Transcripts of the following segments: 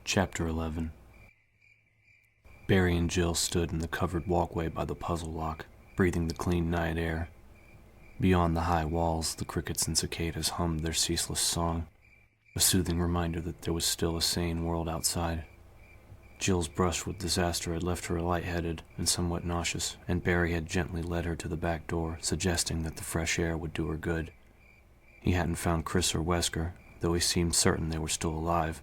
Chapter 11. Barry and Jill stood in the covered walkway by the puzzle lock, breathing the clean night air. Beyond the high walls, the crickets and cicadas hummed their ceaseless song, a soothing reminder that there was still a sane world outside. Jill's brush with disaster had left her lightheaded and somewhat nauseous, and Barry had gently led her to the back door, suggesting that the fresh air would do her good. He hadn't found Chris or Wesker, though he seemed certain they were still alive.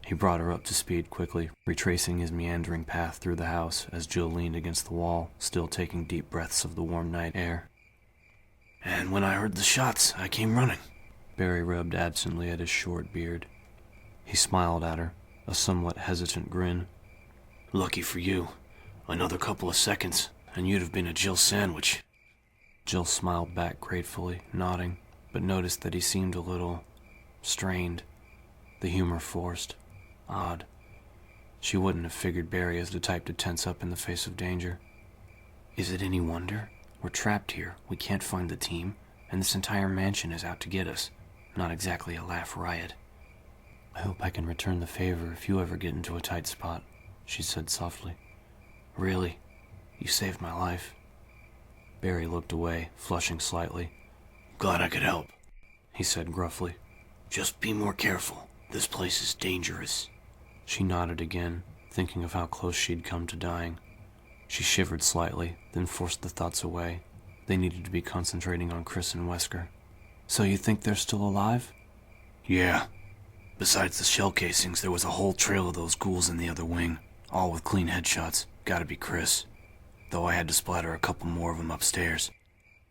He brought her up to speed quickly, retracing his meandering path through the house as Jill leaned against the wall, still taking deep breaths of the warm night air. "And when I heard the shots, I came running." Barry rubbed absently at his short beard. He smiled at her, a somewhat hesitant grin. "Lucky for you. Another couple of seconds, and you'd have been a Jill sandwich." Jill smiled back gratefully, nodding, but noticed that he seemed a little strained, the humor forced, odd. She wouldn't have figured Barry as the type to tense up in the face of danger. "Is it any wonder? We're trapped here, we can't find the team, and this entire mansion is out to get us. Not exactly a laugh riot." "I hope I can return the favor if you ever get into a tight spot," she said softly. "Really? You saved my life." Barry looked away, flushing slightly. "Glad I could help," he said gruffly. "Just be more careful. This place is dangerous." She nodded again, thinking of how close she'd come to dying. She shivered slightly, then forced the thoughts away. They needed to be concentrating on Chris and Wesker. "So you think they're still alive?" "Yeah. Besides the shell casings, there was a whole trail of those ghouls in the other wing, all with clean headshots. Gotta be Chris. Though I had to splatter a couple more of them upstairs,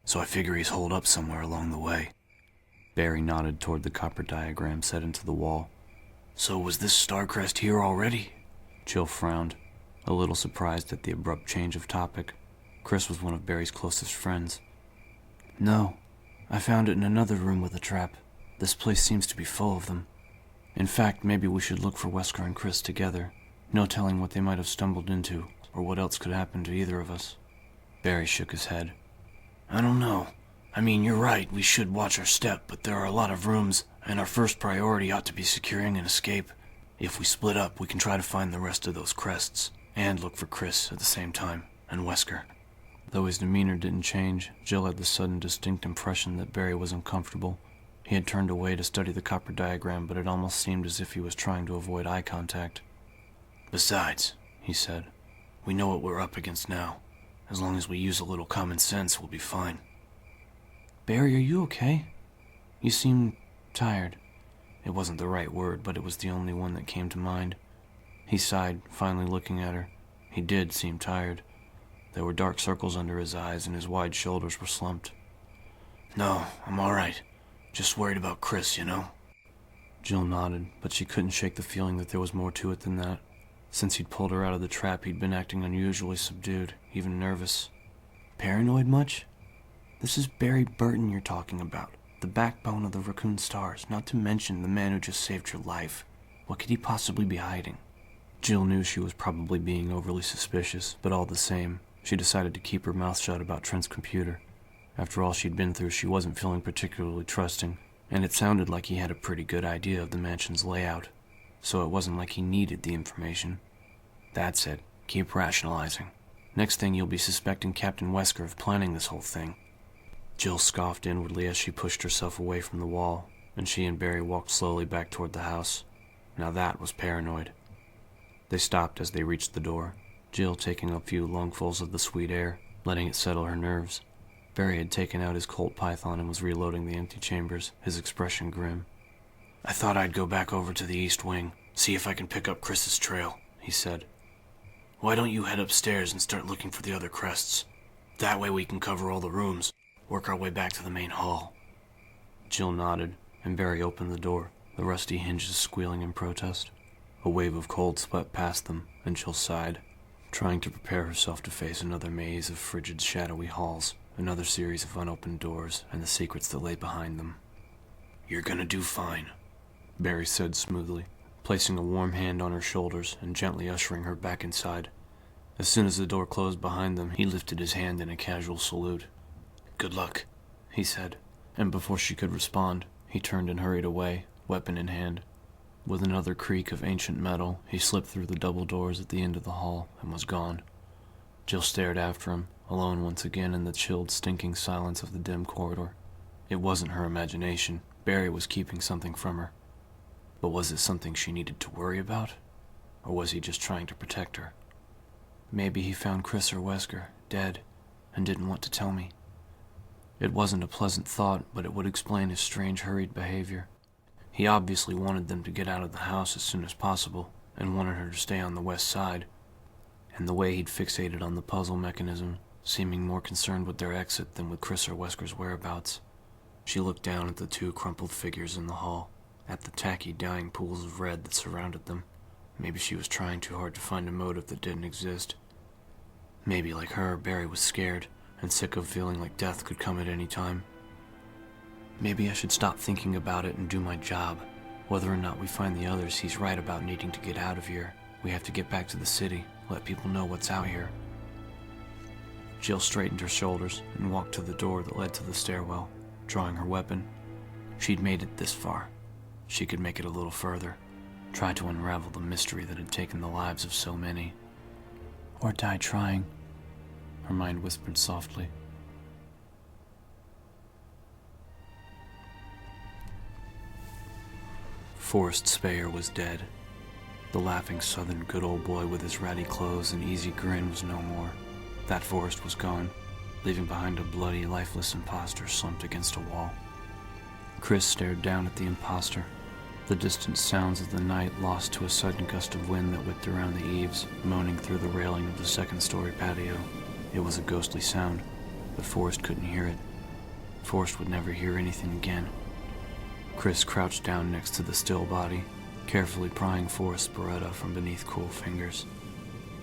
so I figure he's holed up somewhere along the way." Barry nodded toward the copper diagram set into the wall. "So was this Starcrest here already?" Jill frowned, a little surprised at the abrupt change of topic. Chris was one of Barry's closest friends. "No. I found it in another room with a trap. This place seems to be full of them. In fact, maybe we should look for Wesker and Chris together. No telling what they might have stumbled into, or what else could happen to either of us." Barry shook his head. "I don't know. I mean, you're right, we should watch our step, but there are a lot of rooms, and our first priority ought to be securing an escape. If we split up, we can try to find the rest of those crests, and look for Chris at the same time, and Wesker." Though his demeanor didn't change, Jill had the sudden distinct impression that Barry was uncomfortable. He had turned away to study the copper diagram, but it almost seemed as if he was trying to avoid eye contact. "Besides," he said, "we know what we're up against now. As long as we use a little common sense, we'll be fine." "Barry, are you okay? You seem tired." It wasn't the right word, but it was the only one that came to mind. He sighed, finally looking at her. He did seem tired. There were dark circles under his eyes, and his wide shoulders were slumped. "No, I'm all right. Just worried about Chris, you know?" Jill nodded, but she couldn't shake the feeling that there was more to it than that. Since he'd pulled her out of the trap, he'd been acting unusually subdued, even nervous. "Paranoid much? This is Barry Burton you're talking about, the backbone of the Raccoon Stars, not to mention the man who just saved your life. What could he possibly be hiding?" Jill knew she was probably being overly suspicious, but all the same, she decided to keep her mouth shut about Trent's computer. After all she'd been through, she wasn't feeling particularly trusting, and it sounded like he had a pretty good idea of the mansion's layout, so it wasn't like he needed the information. "That's it. Keep rationalizing. Next thing you'll be suspecting Captain Wesker of planning this whole thing." Jill scoffed inwardly as she pushed herself away from the wall, and she and Barry walked slowly back toward the house. Now that was paranoid. They stopped as they reached the door, Jill taking a few lungfuls of the sweet air, letting it settle her nerves. Barry had taken out his Colt Python and was reloading the empty chambers, his expression grim. "I thought I'd go back over to the East Wing, see if I can pick up Chris's trail," he said. "Why don't you head upstairs and start looking for the other crests? That way we can cover all the rooms, work our way back to the main hall." Jill nodded, and Barry opened the door, the rusty hinges squealing in protest. A wave of cold swept past them, and Jill sighed, trying to prepare herself to face another maze of frigid, shadowy halls, another series of unopened doors, and the secrets that lay behind them. "You're gonna do fine," Barry said smoothly, placing a warm hand on her shoulders and gently ushering her back inside. As soon as the door closed behind them, he lifted his hand in a casual salute. "Good luck," he said, and before she could respond, he turned and hurried away, weapon in hand. With another creak of ancient metal, he slipped through the double doors at the end of the hall and was gone. Jill stared after him, alone once again in the chilled, stinking silence of the dim corridor. It wasn't her imagination. Barry was keeping something from her. But was it something she needed to worry about? Or was he just trying to protect her? Maybe he found Chris or Wesker dead and didn't want to tell me. It wasn't a pleasant thought, but it would explain his strange, hurried behavior. He obviously wanted them to get out of the house as soon as possible and wanted her to stay on the west side. And the way he'd fixated on the puzzle mechanism, seeming more concerned with their exit than with Chris or Wesker's whereabouts. She looked down at the two crumpled figures in the hall, at the tacky, dying pools of red that surrounded them. Maybe she was trying too hard to find a motive that didn't exist. Maybe, like her, Barry was scared and sick of feeling like death could come at any time. Maybe I should stop thinking about it and do my job. Whether or not we find the others, he's right about needing to get out of here. We have to get back to the city, let people know what's out here. Jill straightened her shoulders and walked to the door that led to the stairwell, drawing her weapon. She'd made it this far. She could make it a little further, try to unravel the mystery that had taken the lives of so many. Or die trying, her mind whispered softly. Forrest Speyer was dead. The laughing southern good old boy with his ratty clothes and easy grin was no more. That Forrest was gone, leaving behind a bloody, lifeless imposter slumped against a wall. Chris stared down at the imposter, the distant sounds of the night lost to a sudden gust of wind that whipped around the eaves, moaning through the railing of the second-story patio. It was a ghostly sound, but Forrest couldn't hear it. Forrest would never hear anything again. Chris crouched down next to the still body, carefully prying Forrest's Beretta from beneath cool fingers.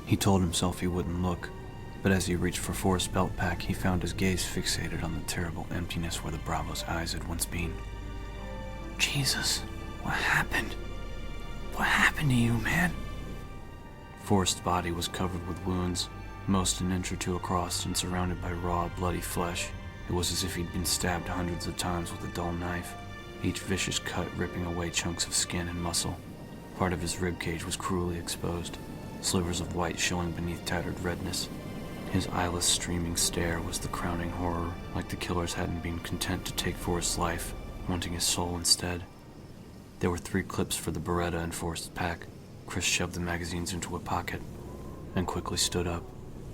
He told himself he wouldn't look, but as he reached for Forrest's belt pack, he found his gaze fixated on the terrible emptiness where the Bravo's eyes had once been. Jesus, what happened? What happened to you, man? Forrest's body was covered with wounds, most an inch or two across and surrounded by raw, bloody flesh. It was as if he'd been stabbed hundreds of times with a dull knife, each vicious cut ripping away chunks of skin and muscle. Part of his ribcage was cruelly exposed, slivers of white showing beneath tattered redness. His eyeless, streaming stare was the crowning horror, like the killers hadn't been content to take Forrest's life, wanting his soul instead. There were 3 clips for the Beretta in Forrest's pack. Chris shoved the magazines into a pocket and quickly stood up,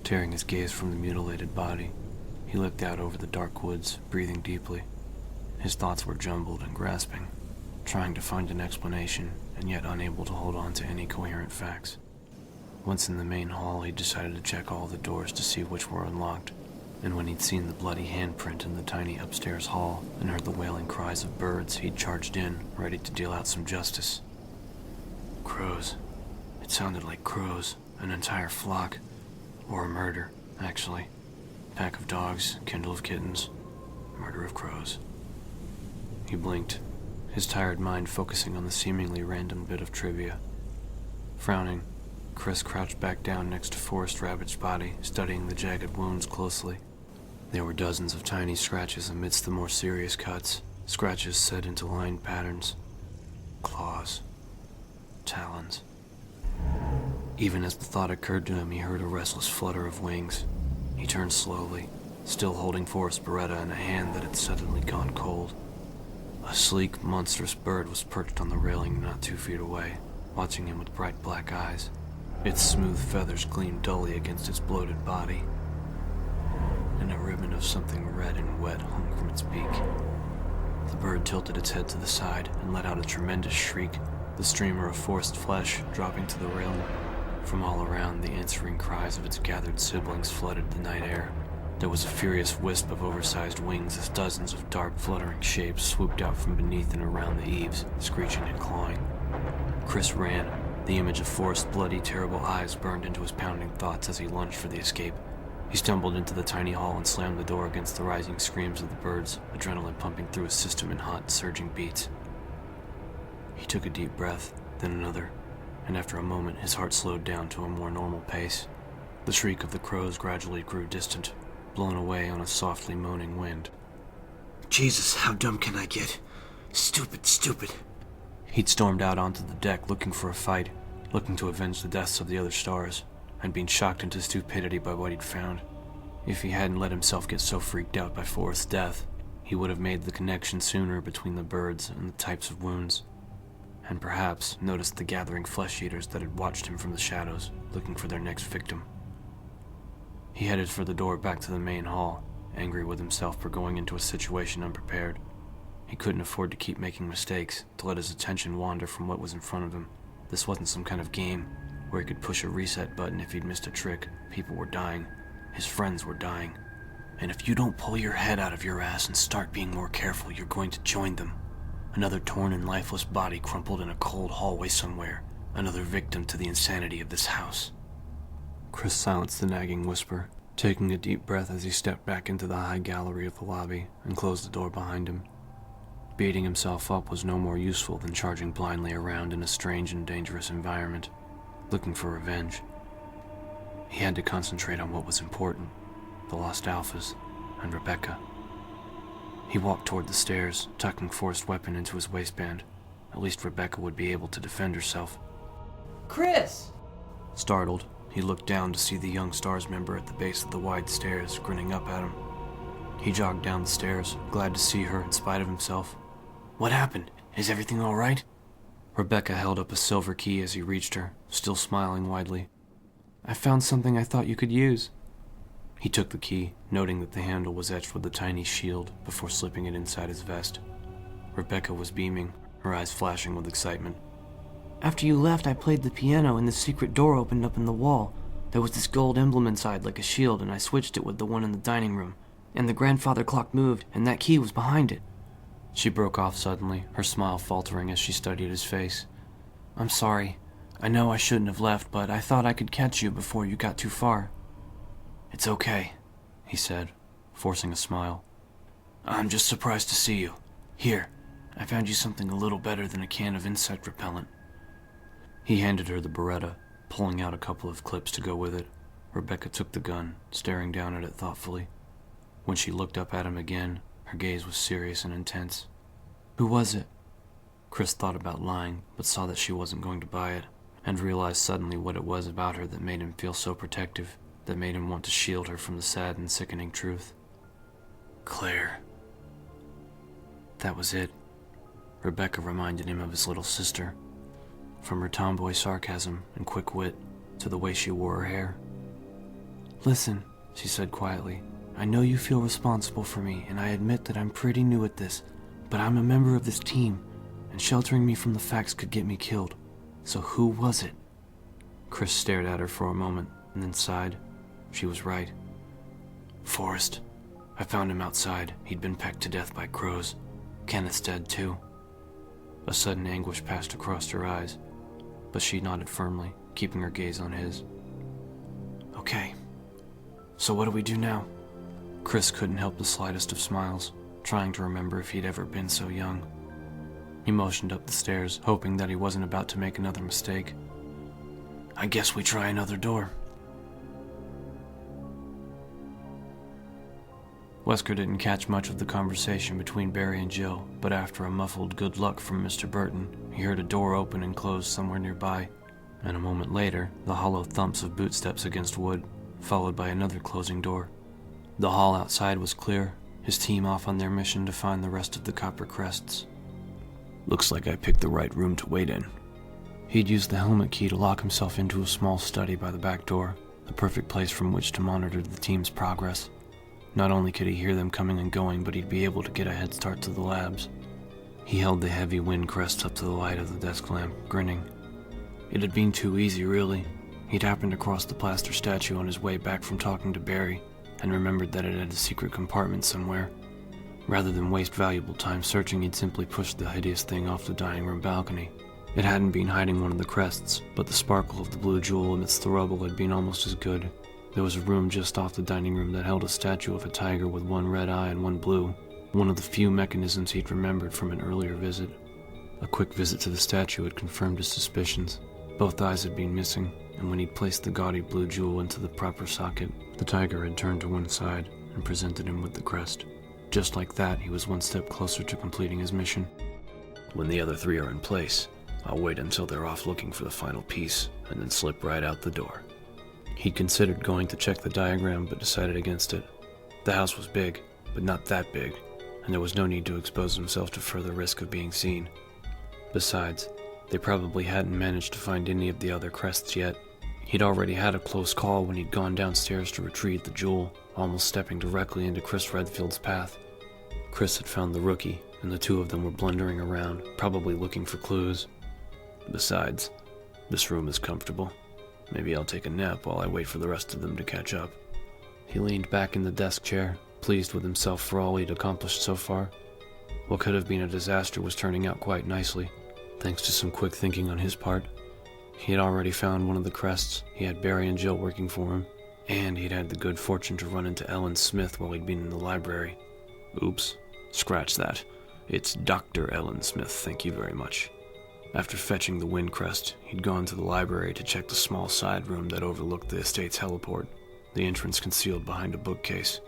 tearing his gaze from the mutilated body. He looked out over the dark woods, breathing deeply. His thoughts were jumbled and grasping, trying to find an explanation and yet unable to hold on to any coherent facts. Once in the main hall, he decided to check all the doors to see which were unlocked, and when he'd seen the bloody handprint in the tiny upstairs hall and heard the wailing cries of birds, he'd charged in, ready to deal out some justice. Crows. It sounded like crows, an entire flock, or a murder, actually. Pack of dogs, kindle of kittens, murder of crows. He blinked, his tired mind focusing on the seemingly random bit of trivia. Frowning, Chris crouched back down next to Forrest's ravaged body, studying the jagged wounds closely. There were dozens of tiny scratches amidst the more serious cuts, scratches set into lined patterns. Claws. Talons. Even as the thought occurred to him, he heard a restless flutter of wings. He turned slowly, still holding Forrest's Beretta in a hand that had suddenly gone cold. A sleek, monstrous bird was perched on the railing not 2 feet away, watching him with bright black eyes. Its smooth feathers gleamed dully against its bloated body, and a ribbon of something red and wet hung from its beak. The bird tilted its head to the side and let out a tremendous shriek, the streamer of forced flesh dropping to the railing. From all around, the answering cries of its gathered siblings flooded the night air. There was a furious wisp of oversized wings as dozens of dark, fluttering shapes swooped out from beneath and around the eaves, screeching and clawing. Chris ran. The image of Forrest's bloody, terrible eyes burned into his pounding thoughts as he lunged for the escape. He stumbled into the tiny hall and slammed the door against the rising screams of the birds, adrenaline pumping through his system in hot, surging beats. He took a deep breath, then another, and after a moment his heart slowed down to a more normal pace. The shriek of the crows gradually grew distant, blown away on a softly moaning wind. Jesus, how dumb can I get? Stupid, stupid. He'd stormed out onto the deck looking for a fight, looking to avenge the deaths of the other stars, and been shocked into stupidity by what he'd found. If he hadn't let himself get so freaked out by Forrest's death, he would have made the connection sooner between the birds and the types of wounds, and perhaps noticed the gathering flesh eaters that had watched him from the shadows, looking for their next victim. He headed for the door back to the main hall, angry with himself for going into a situation unprepared. He couldn't afford to keep making mistakes, to let his attention wander from what was in front of him. This wasn't some kind of game where he could push a reset button if he'd missed a trick. People were dying. His friends were dying. And if you don't pull your head out of your ass and start being more careful, you're going to join them. Another torn and lifeless body crumpled in a cold hallway somewhere. Another victim to the insanity of this house. Chris silenced the nagging whisper, taking a deep breath as he stepped back into the high gallery of the lobby and closed the door behind him. Beating himself up was no more useful than charging blindly around in a strange and dangerous environment, looking for revenge. He had to concentrate on what was important, the lost Alphas and Rebecca. He walked toward the stairs, tucking Forrest's weapon into his waistband. At least Rebecca would be able to defend herself. Chris! Startled, he looked down to see the young STARS member at the base of the wide stairs, grinning up at him. He jogged down the stairs, glad to see her in spite of himself. What happened? Is everything all right? Rebecca held up a silver key as he reached her, still smiling widely. I found something I thought you could use. He took the key, noting that the handle was etched with a tiny shield, before slipping it inside his vest. Rebecca was beaming, her eyes flashing with excitement. After you left, I played the piano and the secret door opened up in the wall. There was this gold emblem inside like a shield and I switched it with the one in the dining room. And the grandfather clock moved and that key was behind it. She broke off suddenly, her smile faltering as she studied his face. I'm sorry. I know I shouldn't have left, but I thought I could catch you before you got too far. It's okay, he said, forcing a smile. I'm just surprised to see you. Here, I found you something a little better than a can of insect repellent. He handed her the Beretta, pulling out a couple of clips to go with it. Rebecca took the gun, staring down at it thoughtfully. When she looked up at him again, her gaze was serious and intense. Who was it? Chris thought about lying, but saw that she wasn't going to buy it, and realized suddenly what it was about her that made him feel so protective, that made him want to shield her from the sad and sickening truth. Claire. That was it. Rebecca reminded him of his little sister. From her tomboy sarcasm and quick wit to the way she wore her hair. Listen, she said quietly, I know you feel responsible for me, and I admit that I'm pretty new at this, but I'm a member of this team, and sheltering me from the facts could get me killed. So who was it? Chris stared at her for a moment, and then sighed. She was right. Forrest. I found him outside. He'd been pecked to death by crows. Kenneth's dead too. A sudden anguish passed across her eyes, but she nodded firmly, keeping her gaze on his. Okay. So what do we do now? Chris couldn't help the slightest of smiles, trying to remember if he'd ever been so young. He motioned up the stairs, hoping that he wasn't about to make another mistake. I guess we try another door. Wesker didn't catch much of the conversation between Barry and Jill, but after a muffled good luck from Mr. Burton, he heard a door open and close somewhere nearby, and a moment later, the hollow thumps of bootsteps against wood, followed by another closing door. The hall outside was clear, his team off on their mission to find the rest of the Copper Crests. Looks like I picked the right room to wait in. He'd used the helmet key to lock himself into a small study by the back door, the perfect place from which to monitor the team's progress. Not only could he hear them coming and going, but he'd be able to get a head start to the labs. He held the heavy wind crest up to the light of the desk lamp, grinning. It had been too easy, really. He'd happened across the plaster statue on his way back from talking to Barry, and remembered that it had a secret compartment somewhere. Rather than waste valuable time searching, he'd simply pushed the hideous thing off the dining room balcony. It hadn't been hiding one of the crests, but the sparkle of the blue jewel amidst the rubble had been almost as good. There was a room just off the dining room that held a statue of a tiger with one red eye and one blue, one of the few mechanisms he'd remembered from an earlier visit. A quick visit to the statue had confirmed his suspicions. Both eyes had been missing, and when he'd placed the gaudy blue jewel into the proper socket, the tiger had turned to one side and presented him with the crest. Just like that, he was one step closer to completing his mission. When the other 3 are in place, I'll wait until they're off looking for the final piece, and then slip right out the door. He'd considered going to check the diagram, but decided against it. The house was big, but not that big, and there was no need to expose himself to further risk of being seen. Besides, they probably hadn't managed to find any of the other crests yet. He'd already had a close call when he'd gone downstairs to retrieve the jewel, almost stepping directly into Chris Redfield's path. Chris had found the rookie, and the 2 of them were blundering around, probably looking for clues. Besides, this room is comfortable. Maybe I'll take a nap while I wait for the rest of them to catch up. He leaned back in the desk chair, pleased with himself for all he'd accomplished so far. What could have been a disaster was turning out quite nicely, thanks to some quick thinking on his part. He had already found one of the crests, he had Barry and Jill working for him, and he'd had the good fortune to run into Ellen Smith while he'd been in the library. Oops, scratch that. It's Dr. Ellen Smith, thank you very much. After fetching the wind crest, he'd gone to the library to check the small side room that overlooked the estate's heliport, the entrance concealed behind a bookcase.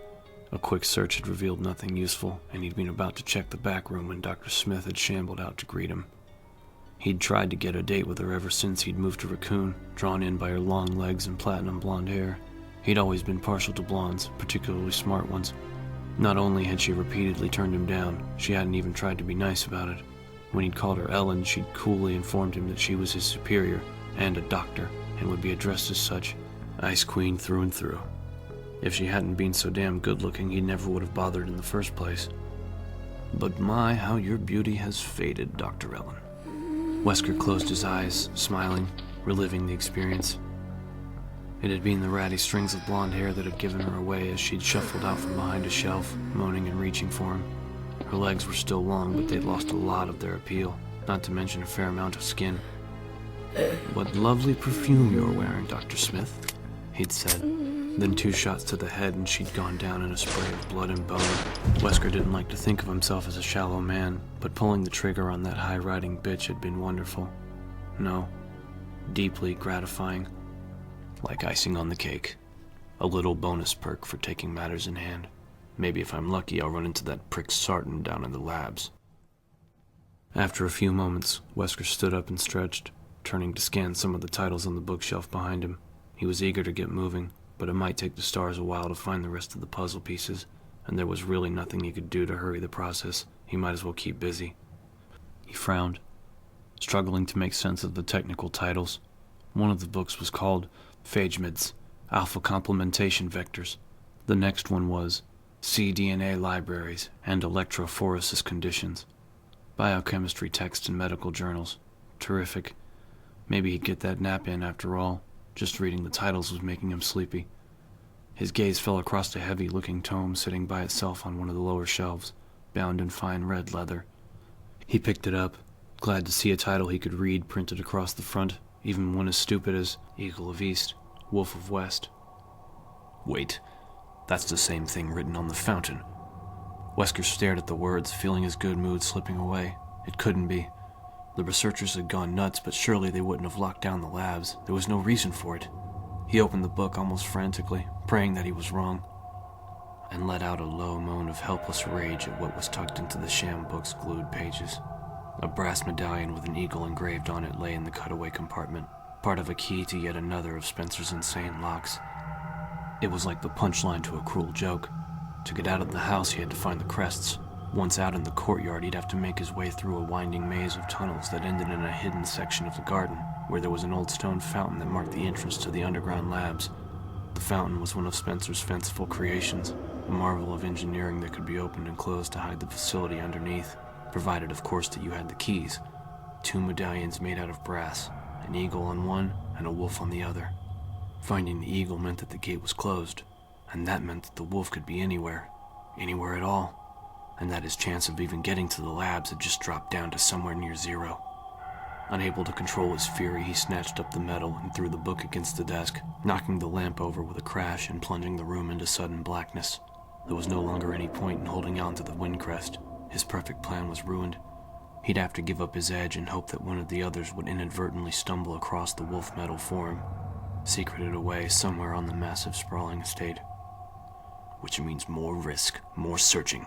A quick search had revealed nothing useful, and he'd been about to check the back room when Dr. Smith had shambled out to greet him. He'd tried to get a date with her ever since he'd moved to Raccoon, drawn in by her long legs and platinum blonde hair. He'd always been partial to blondes, particularly smart ones. Not only had she repeatedly turned him down, she hadn't even tried to be nice about it. When he'd called her Ellen, she'd coolly informed him that she was his superior, and a doctor, and would be addressed as such. Ice Queen through and through. If she hadn't been so damn good-looking, he never would have bothered in the first place. But my, how your beauty has faded, Dr. Ellen. Wesker closed his eyes, smiling, reliving the experience. It had been the ratty strings of blonde hair that had given her away as she'd shuffled out from behind a shelf, moaning and reaching for him. Her legs were still long, but they'd lost a lot of their appeal, not to mention a fair amount of skin. "What lovely perfume you're wearing, Dr. Smith," he'd said. Then 2 shots to the head and she'd gone down in a spray of blood and bone. Wesker didn't like to think of himself as a shallow man, but pulling the trigger on that high-riding bitch had been wonderful. No, deeply gratifying. Like icing on the cake. A little bonus perk for taking matters in hand. Maybe if I'm lucky, I'll run into that prick Sarton down in the labs. After a few moments, Wesker stood up and stretched, turning to scan some of the titles on the bookshelf behind him. He was eager to get moving, but it might take the stars a while to find the rest of the puzzle pieces, and there was really nothing he could do to hurry the process. He might as well keep busy. He frowned, struggling to make sense of the technical titles. One of the books was called Phagemids, Alpha Complementation Vectors. The next one was cDNA Libraries and Electrophoresis Conditions. Biochemistry text and medical journals. Terrific. Maybe he'd get that nap in after all. Just reading the titles was making him sleepy. His gaze fell across a heavy-looking tome sitting by itself on one of the lower shelves, bound in fine red leather. He picked it up, glad to see a title he could read printed across the front, even one as stupid as Eagle of East, Wolf of West. Wait, that's the same thing written on the fountain. Wesker stared at the words, feeling his good mood slipping away. It couldn't be. The researchers had gone nuts, but surely they wouldn't have locked down the labs. There was no reason for it. He opened the book almost frantically, praying that he was wrong, and let out a low moan of helpless rage at what was tucked into the sham book's glued pages. A brass medallion with an eagle engraved on it lay in the cutaway compartment, part of a key to yet another of Spencer's insane locks. It was like the punchline to a cruel joke. To get out of the house, he had to find the crests. Once out in the courtyard, he'd have to make his way through a winding maze of tunnels that ended in a hidden section of the garden, where there was an old stone fountain that marked the entrance to the underground labs. The fountain was one of Spencer's fanciful creations, a marvel of engineering that could be opened and closed to hide the facility underneath, provided, of course, that you had the keys. 2 medallions made out of brass, an eagle on one and a wolf on the other. Finding the eagle meant that the gate was closed, and that meant that the wolf could be anywhere at all, and that his chance of even getting to the labs had just dropped down to somewhere near 0. Unable to control his fury, he snatched up the metal and threw the book against the desk, knocking the lamp over with a crash and plunging the room into sudden blackness. There was no longer any point in holding on to the windcrest. His perfect plan was ruined. He'd have to give up his edge and hope that one of the others would inadvertently stumble across the wolf metal form, secreted away somewhere on the massive sprawling estate. Which means more risk, more searching,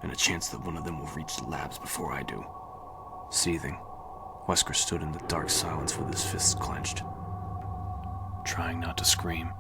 and a chance that one of them will reach the labs before I do. Seething, Wesker stood in the dark silence with his fists clenched. Trying not to scream,